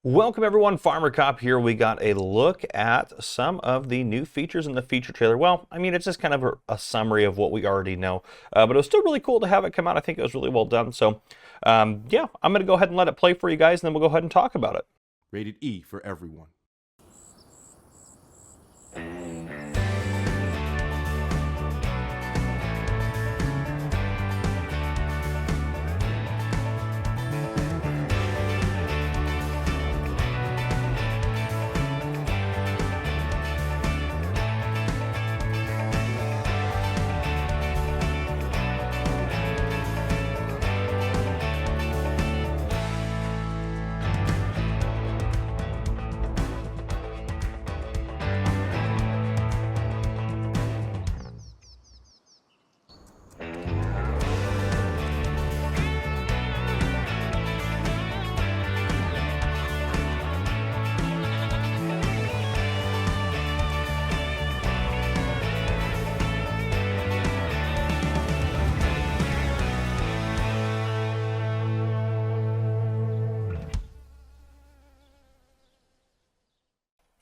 Welcome everyone, Farmer Cop here. We got a look at some of the new features in the feature trailer. Well, I mean, it's just kind of a summary of what we already know, but it was still really cool to have it come out. I think it was really well done. So yeah, I'm going to go ahead and let it play for you guys, and then we'll go ahead and talk about it. Rated E for everyone.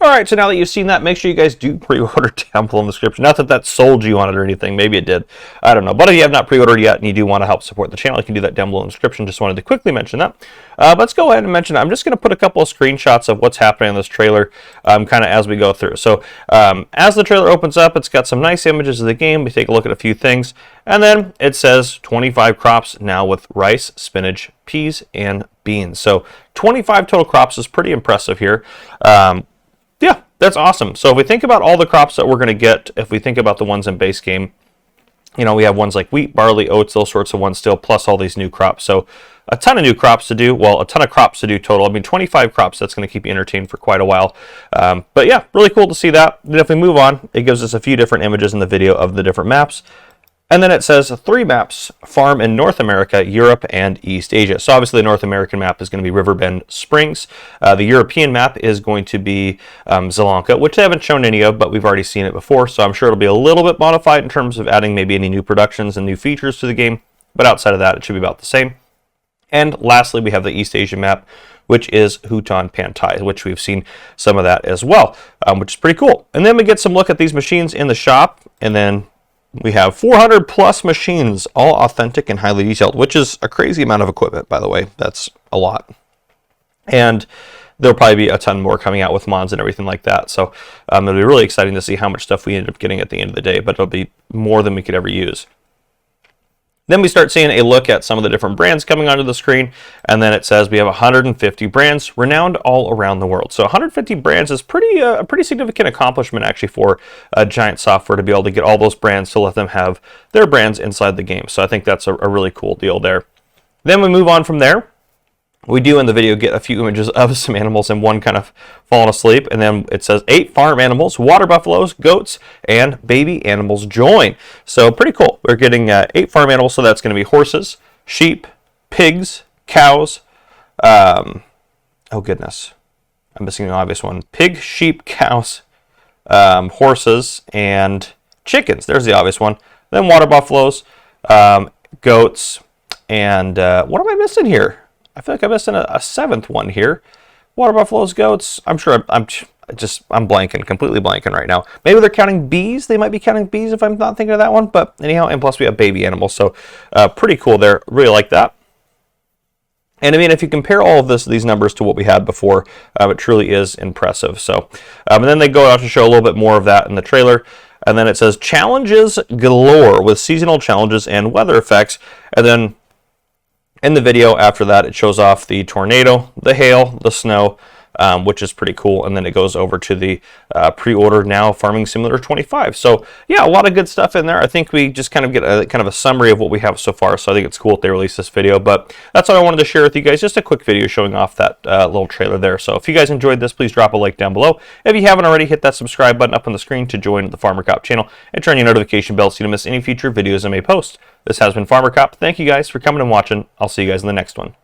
Alright, so now that you've seen that, make sure you guys do pre-order down below in the description. Not that that sold you on it or anything. Maybe it did. I don't know. But if you have not pre-ordered yet and you do want to help support the channel, you can do that down below in the description. Just wanted to quickly mention that. Let's go ahead and mention it. I'm just going to put a couple of screenshots of what's happening in this trailer kind of as we go through. So as the trailer opens up, it's got some nice images of the game. We take a look at a few things. And then it says 25 crops now with rice, spinach, peas, and beans. So 25 total crops is pretty impressive here. Yeah, that's awesome. So if we think about all the crops that we're going to get, if we think about the ones in base game, you know, we have ones like wheat, barley, oats, those sorts of ones still, plus all these new crops. So a ton of new crops to do. Well, a ton of crops to do total. I mean, 25 crops, that's going to keep you entertained for quite a while. But yeah, really cool to see that. Then if we move on, it gives us a few different images in the video of the different maps. And then it says 3 maps farm in North America, Europe, and East Asia. So obviously the North American map is going to be Riverbend Springs. The European map is going to be Sri Lanka, which they haven't shown any of, but we've already seen it before. So I'm sure it'll be a little bit modified in terms of adding maybe any new productions and new features to the game. But outside of that, it should be about the same. And lastly, we have the East Asian map, which is Bhutan Pantai, which we've seen some of that as well, which is pretty cool. And then we get some look at these machines in the shop, and then we have 400 plus machines, all authentic and highly detailed, which is a crazy amount of equipment, by the way. That's a lot. And there'll probably be a ton more coming out with mods and everything like that. So it'll be really exciting to see how much stuff we end up getting at the end of the day, but it'll be more than we could ever use. Then we start seeing a look at some of the different brands coming onto the screen, and then it says we have 150 brands renowned all around the world. So 150 brands is a pretty significant accomplishment actually for Giant Software to be able to get all those brands to let them have their brands inside the game. So I think that's a really cool deal there. Then we move on from there. We do in the video get a few images of some animals and one kind of falling asleep. And then it says 8 farm animals, water buffaloes, goats, and baby animals join. So pretty cool. We're getting 8 farm animals. So that's going to be horses, sheep, pigs, cows. Oh, goodness. I'm missing an obvious one. Pig, sheep, cows, horses, and chickens. There's the obvious one. Then water buffaloes, goats, and what am I missing here? I feel like I'm missing a 7th one here. Water buffaloes, goats. I'm sure I'm blanking, completely blanking right now. Maybe they're counting bees. They might be counting bees if I'm not thinking of that one. But anyhow, and plus we have baby animals. So pretty cool there. Really like that. And I mean, if you compare all of these numbers to what we had before, it truly is impressive. So, and then they go out to show a little bit more of that in the trailer. And then it says challenges galore with seasonal challenges and weather effects. And then in the video after that, it shows off the tornado, the hail, the snow, which is pretty cool. And then it goes over to the pre-order now Farming Simulator 25. So yeah, a lot of good stuff in there. I think we just kind of get a summary of what we have so far. So I think it's cool that they released this video, but that's what I wanted to share with you guys. Just a quick video showing off that little trailer there. So if you guys enjoyed this, please drop a like down below. If you haven't already, hit that subscribe button up on the screen to join the Farmer Cop channel and turn your notification bell so you don't miss any future videos I may post. This has been Farmer Cop. Thank you guys for coming and watching. I'll see you guys in the next one.